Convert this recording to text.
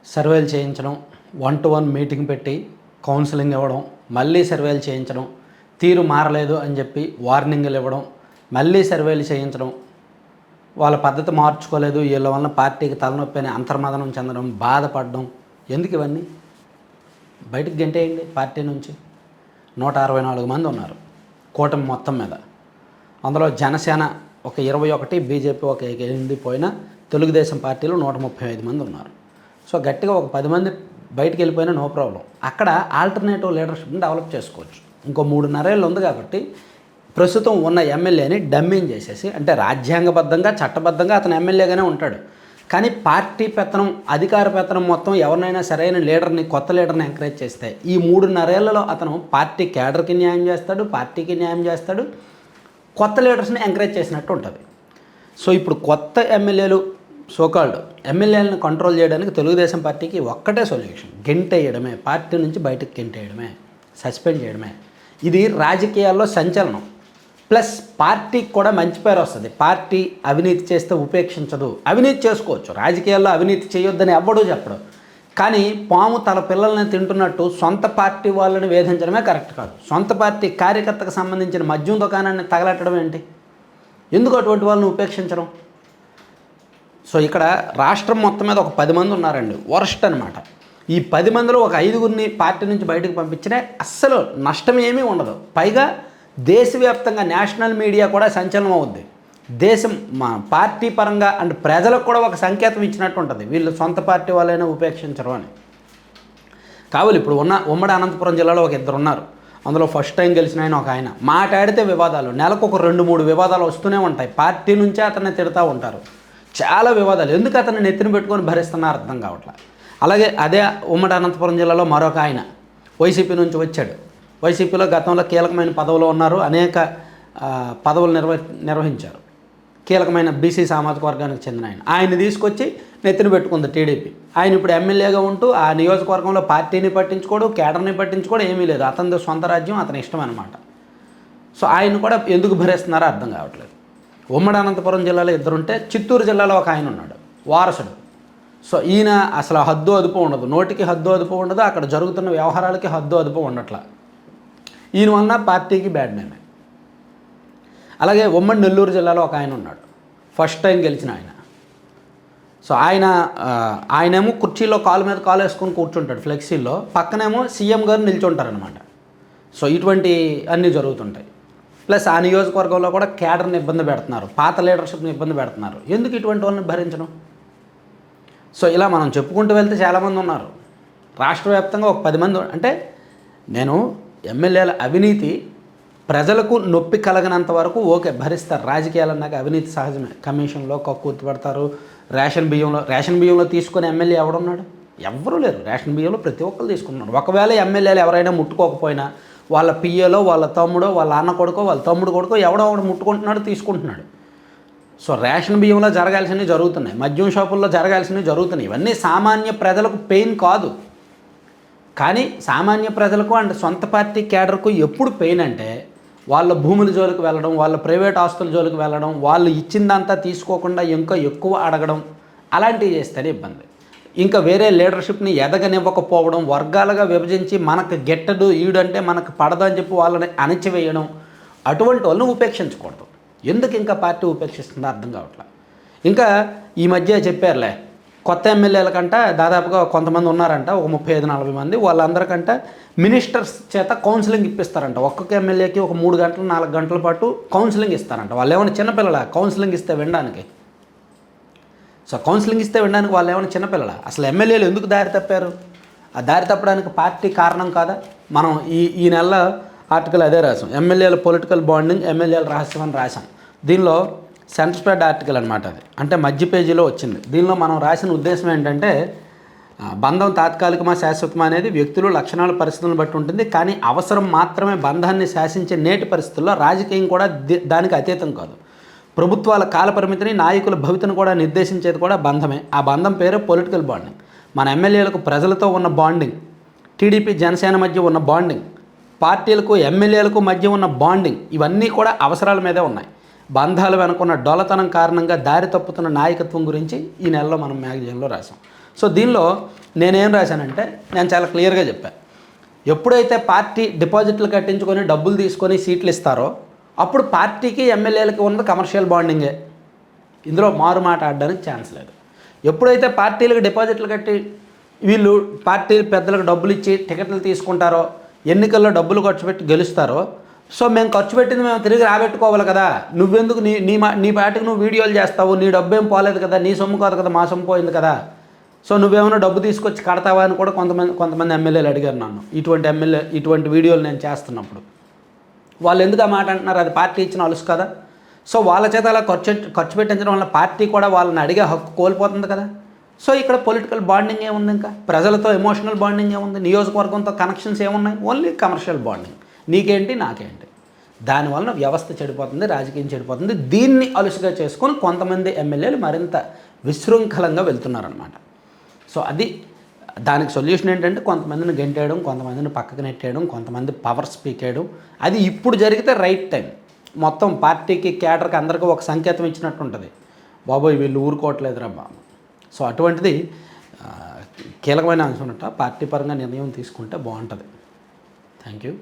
సర్వేలు చేయించడం, 1-to-1 meeting పెట్టి కౌన్సిలింగ్ ఇవ్వడం, మళ్ళీ సర్వేలు చేయించడం, తీరు మారలేదు అని చెప్పి వార్నింగ్లు ఇవ్వడం, మళ్ళీ సర్వేలు చేయించడం, వాళ్ళ పద్ధతి మార్చుకోలేదు, వీళ్ళ వలన పార్టీకి తలనొప్పి అని అంతర్మదనం చెందడం, బాధపడడం. ఎందుకు ఇవన్నీ? బయటకు గెంటేయండి పార్టీ నుంచి. 164 మంది ఉన్నారు కూటమి మొత్తం మీద. అందులో జనసేన ఒక 21, బీజేపీ ఒక 8 పోయినా తెలుగుదేశం పార్టీలో 135 మంది ఉన్నారు. సో గట్టిగా ఒక 10 మంది బయటికి వెళ్ళిపోయినా నో ప్రాబ్లం. అక్కడ ఆల్టర్నేటివ్ లీడర్షిప్ని డెవలప్ చేసుకోవచ్చు. ఇంకో 3.5 ఏళ్ళు ఉంది కాబట్టి ప్రస్తుతం ఉన్న ఎమ్మెల్యేని డమ్మింగ్ చేసేసి, అంటే రాజ్యాంగబద్ధంగా చట్టబద్ధంగా అతను ఎమ్మెల్యేగానే ఉంటాడు, కానీ పార్టీ పెత్తనం, అధికార పెత్తనం మొత్తం ఎవరినైనా సరైన లీడర్ని, కొత్త లీడర్ని ఎంకరేజ్ చేస్తే ఈ 3.5 ఏళ్లలో అతను పార్టీ క్యాడర్కి న్యాయం చేస్తాడు, పార్టీకి న్యాయం చేస్తాడు, కొత్త లీడర్స్ని ఎంకరేజ్ చేసినట్టు ఉంటుంది. సో ఇప్పుడు కొత్త ఎమ్మెల్యేలు, సోకాల్డ్ ఎమ్మెల్యేలను కంట్రోల్ చేయడానికి తెలుగుదేశం పార్టీకి ఒక్కటే సొల్యూషన్: గెంటేయడమే, పార్టీ నుంచి బయటకు గెంటేయడమే, సస్పెండ్ చేయడమే. ఇది రాజకీయాల్లో సంచలనం. ప్లస్ పార్టీకి కూడా మంచి పేరు వస్తుంది. పార్టీ అవినీతి చేస్తే ఉపేక్షించదు. అవినీతి చేసుకోవచ్చు, రాజకీయాల్లో అవినీతి చేయొద్దని ఎవ్వడూ చెప్పడు, కానీ పాము తన పిల్లల్ని తింటున్నట్టు సొంత పార్టీ వాళ్ళని వేధించడమే కరెక్ట్ కాదు. సొంత పార్టీ కార్యకర్తకు సంబంధించిన మద్యం దుకాణాన్ని తగలట్టడం ఏంటి? ఎందుకు అటువంటి వాళ్ళని ఉపేక్షించడం? సో ఇక్కడ రాష్ట్రం మొత్తం మీద ఒక 10 మంది ఉన్నారండి, వరస్ట్ అనమాట. ఈ 10 మందిలో ఒక 5గురిని పార్టీ నుంచి బయటకు పంపించినా అస్సలు నష్టం ఏమీ ఉండదు. పైగా దేశవ్యాప్తంగా నేషనల్ మీడియా కూడా సంచలనం అవుద్ది. దేశం మా పార్టీ పరంగా అండ్ ప్రజలకు కూడా ఒక సంకేతం ఇచ్చినట్టు ఉంటుంది, వీళ్ళు సొంత పార్టీ వాళ్ళైనా ఉపేక్షించరు అని. కావాలి ఇప్పుడు ఉన్న ఉమ్మడి అనంతపురం జిల్లాలో ఒక 2 ఉన్నారు. అందులో ఫస్ట్ టైం గెలిచిన ఆయన ఒక ఆయన. మాట్లాడితే వివాదాలు, నెలకు ఒక 2-3 వివాదాలు వస్తూనే ఉంటాయి. పార్టీ నుంచే అతన్ని తిడతా ఉంటారు, చాలా వివాదాలు. ఎందుకు అతన్ని నెత్తిన పెట్టుకొని భరిస్తున్నారు అర్థం కావట్లేదు. అలాగే అదే ఉమ్మడి అనంతపురం జిల్లాలో మరొక ఆయన వైసీపీ నుంచి వచ్చాడు. వైసీపీలో గతంలో కీలకమైన పదవులు ఉన్నారు, అనేక పదవులు నిర్వహించారు. కీలకమైన బీసీ సామాజిక వర్గానికి చెందిన ఆయన తీసుకొచ్చి నెత్తిన పెట్టుకుంది టీడీపీ. ఆయన ఇప్పుడు ఎమ్మెల్యేగా ఉంటూ ఆ నియోజకవర్గంలో పార్టీని పట్టించుకోడు, కేడర్ని పట్టించుకోడు, ఏమీ లేదు. అతనిది సొంత రాజ్యం, అతని ఇష్టం అనమాట. సో ఆయన కూడా ఎందుకు భరిస్తున్నారో అర్థం కావట్లేదు. ఉమ్మడి అనంతపురం జిల్లాలో 2 ఉంటే చిత్తూరు జిల్లాలో ఒక ఆయన ఉన్నాడు, వారసుడు. సో ఈయన అసలు హద్దు అదుపు ఉండదు, నోటికి హద్దు అదుపు ఉండదు, అక్కడ జరుగుతున్న వ్యవహారాలకి హద్దు అదుపు ఉండట్లా. ఈయన వల్ల పార్టీకి బ్యాడ్ నేమే. అలాగే ఉమ్మడి నెల్లూరు జిల్లాలో ఒక ఆయన ఉన్నాడు, ఫస్ట్ టైం గెలిచిన ఆయన. సో ఆయనేమో కుర్చీలో కాలు మీద కాలు వేసుకొని కూర్చుంటాడు ఫ్లెక్సీల్లో, పక్కనేమో సీఎం గారు నిల్చుంటారనమాట. సో ఇటువంటి అన్నీ జరుగుతుంటాయి. ప్లస్ ఆ నియోజకవర్గంలో కూడా కేడర్ని ఇబ్బంది పెడుతున్నారు, పాత లీడర్షిప్ని ఇబ్బంది పెడుతున్నారు. ఎందుకు ఇటువంటి వాళ్ళని భరించడం? సో ఇలా మనం చెప్పుకుంటూ వెళ్తే చాలామంది ఉన్నారు. రాష్ట్ర వ్యాప్తంగా ఒక 10 మంది. అంటే నేను ఎమ్మెల్యేల అవినీతి ప్రజలకు నొప్పి కలగనంత వరకు ఓకే, భరిస్తారు. రాజకీయాలు అన్నాక అవినీతి సహజమే. కమిషన్లో కక్కుర్తి పడతారు. రేషన్ బియ్యంలో తీసుకునే ఎమ్మెల్యే ఎవడున్నాడు? ఎవ్వరూ లేరు. రేషన్ బియ్యంలో ప్రతి ఒక్కరు తీసుకుంటున్నారు. ఒకవేళ ఎమ్మెల్యేలు ఎవరైనా ముట్టుకోకపోయినా వాళ్ళ పిఏలో, వాళ్ళ తమ్ముడో, వాళ్ళ అన్న కొడుకో, వాళ్ళ తమ్ముడు కొడుకో ఎవడో ఒకడు ముట్టుకుంటున్నాడు, తీసుకుంటున్నాడు. సో రేషన్ బియ్యంలో జరగాల్సినవి జరుగుతున్నాయి, మద్యం షాపుల్లో జరగాల్సినవి జరుగుతున్నాయి. ఇవన్నీ సామాన్య ప్రజలకు పెయిన్ కాదు, కానీ సామాన్య ప్రజలకు అండ్ సొంత పార్టీ కేడర్కు ఎప్పుడు పెయిన్ అంటే వాళ్ళ భూముల జోలికి వెళ్ళడం, వాళ్ళ ప్రైవేట్ ఆస్తుల జోలికి వెళ్ళడం, వాళ్ళు ఇచ్చిందంతా తీసుకోకుండా ఇంకా ఎక్కువ అడగడం, అలాంటివి చేస్తేనే ఇబ్బంది. ఇంకా వేరే లీడర్షిప్ని ఎదగనివ్వకపోవడం, వర్గాలుగా విభజించి మనకు గెట్టడు, ఈడంటే మనకు పడదు అని చెప్పి వాళ్ళని అణచివేయడం, అటువంటి వాళ్ళని ఉపేక్షించకూడదు. ఎందుకు ఇంకా పార్టీ ఉపేక్షిస్తుందో అర్థం కావట్లేదు. ఇంకా ఈ మధ్య చెప్పారులే, కొత్త ఎమ్మెల్యేల కంట దాదాపుగా కొంతమంది ఉన్నారంట, ఒక 35-40 మంది. వాళ్ళందరికంట మినిస్టర్స్ చేత కౌన్సిలింగ్ ఇప్పిస్తారంట. ఒక్కొక్క ఎమ్మెల్యేకి ఒక 3 గంటలు 4 గంటల పాటు కౌన్సిలింగ్ ఇస్తారంట. వాళ్ళు ఏమైనా చిన్నపిల్లల కౌన్సిలింగ్ ఇస్తే వినడానికి? సో కౌన్సిలింగ్ ఇస్తే వినడానికి వాళ్ళు ఏమైనా చిన్నపిల్లల? అసలు ఎమ్మెల్యేలు ఎందుకు దారి తప్పారు? ఆ దారి తప్పడానికి పార్టీ కారణం కాదా? మనం ఈ నెల ఆర్టికల్ అదే రాసాం, ఎమ్మెల్యేల పొలిటికల్ బాండింగ్, ఎమ్మెల్యేల రహస్యం అని రాసాం. దీనిలో సెంటర్ స్ప్రెడ్ ఆర్టికల్ అనమాట అది, అంటే మధ్య పేజీలో వచ్చింది. దీనిలో మనం రాసిన ఉద్దేశం ఏంటంటే, బంధం తాత్కాలికమా శాశ్వతమా అనేది వ్యక్తులు, లక్షణాలు, పరిస్థితులను బట్టి ఉంటుంది, కానీ అవసరం మాత్రమే బంధాన్ని శాసించే నేటి పరిస్థితుల్లో రాజకీయం కూడా దానికి అతీతం కాదు. ప్రభుత్వాల కాలపరిమితిని, నాయకుల భవితను కూడా నిర్దేశించేది కూడా బంధమే. ఆ బంధం పేరు పొలిటికల్ బాండింగ్. మన ఎమ్మెల్యేలకు ప్రజలతో ఉన్న బాండింగ్, టీడీపీ జనసేన మధ్య ఉన్న బాండింగ్, పార్టీలకు ఎమ్మెల్యేలకు మధ్య ఉన్న బాండింగ్, ఇవన్నీ కూడా అవసరాల మీదే ఉన్నాయి. బంధాలు వెనుకున్న డొలతనం కారణంగా దారి తప్పుతున్న నాయకత్వం గురించి ఈ నెలలో మనం మ్యాగజైన్లో రాసాం. సో దీనిలో నేనేం రాశానంటే నేను చాలా క్లియర్గా చెప్పాను. ఎప్పుడైతే పార్టీ డిపాజిట్లు కట్టించుకొని డబ్బులు తీసుకొని సీట్లు ఇస్తారో అప్పుడు పార్టీకి ఎమ్మెల్యేలకి ఉన్నది కమర్షియల్ బాండింగే. ఇందులో మారు మాట ఆడడానికి ఛాన్స్ లేదు. ఎప్పుడైతే పార్టీలకు డిపాజిట్లు కట్టి వీళ్ళు పార్టీ పెద్దలకు డబ్బులు ఇచ్చి టికెట్లు తీసుకుంటారో, ఎన్నికల్లో డబ్బులు ఖర్చు పెట్టి గెలుస్తారో, సో మేము ఖర్చు పెట్టింది మేము తిరిగి రాబెట్టుకోవాలి కదా. నువ్వెందుకు నీ పార్టీకి నువ్వు వీడియోలు చేస్తావు, నీ డబ్బు ఏం పోలేదు కదా, నీ సొమ్ము కాదు కదా, మా సొమ్ము పోయింది కదా, సో నువ్వేమైనా డబ్బు తీసుకొచ్చి కడతావా అని కూడా కొంతమంది ఎమ్మెల్యేలు అడిగారు నన్ను. ఇటువంటి వీడియోలు నేను చేస్తున్నప్పుడు వాళ్ళు ఎందుకు ఆ మాట అంటున్నారు? అది పార్టీ ఇచ్చిన అలుసు కదా. సో వాళ్ళ చేత అలా ఖర్చు పెట్టించడం వల్ల పార్టీ కూడా వాళ్ళని అడిగే హక్కు కోల్పోతుంది కదా. సో ఇక్కడ పొలిటికల్ బాండింగ్ ఏముంది, ఇంకా ప్రజలతో ఎమోషనల్ బాండింగ్ ఏముంది, నియోజకవర్గంతో కనెక్షన్స్ ఏమున్నాయి? ఓన్లీ కమర్షియల్ బాండింగ్, నీకేంటి నాకేంటి. దానివల్ల వ్యవస్థ చెడిపోతుంది, రాజకీయం చెడిపోతుంది. దీన్ని అలుసుగా చేసుకొని కొంతమంది ఎమ్మెల్యేలు మరింత విశృంఖలంగా వెళ్తున్నారనమాట. సో అది దానికి సొల్యూషన్ ఏంటంటే కొంతమందిని గెంటేయడం, కొంతమందిని పక్కకు నెట్టేయడం, కొంతమంది పవర్ స్పీక్ చేయడం. అది ఇప్పుడు జరిగితే రైట్ టైం. మొత్తం పార్టీకి క్యాడర్కి అందరికీ ఒక సంకేతం ఇచ్చినట్టు ఉంటుంది, బాబోయ్ వీళ్ళు ఊరుకోవట్లేదురా బాబు. సో అటువంటిది కీలకమైన అంశం ఉన్నట్టు పార్టీ పరంగా నిర్ణయం తీసుకుంటే బాగుంటుంది. Thank you.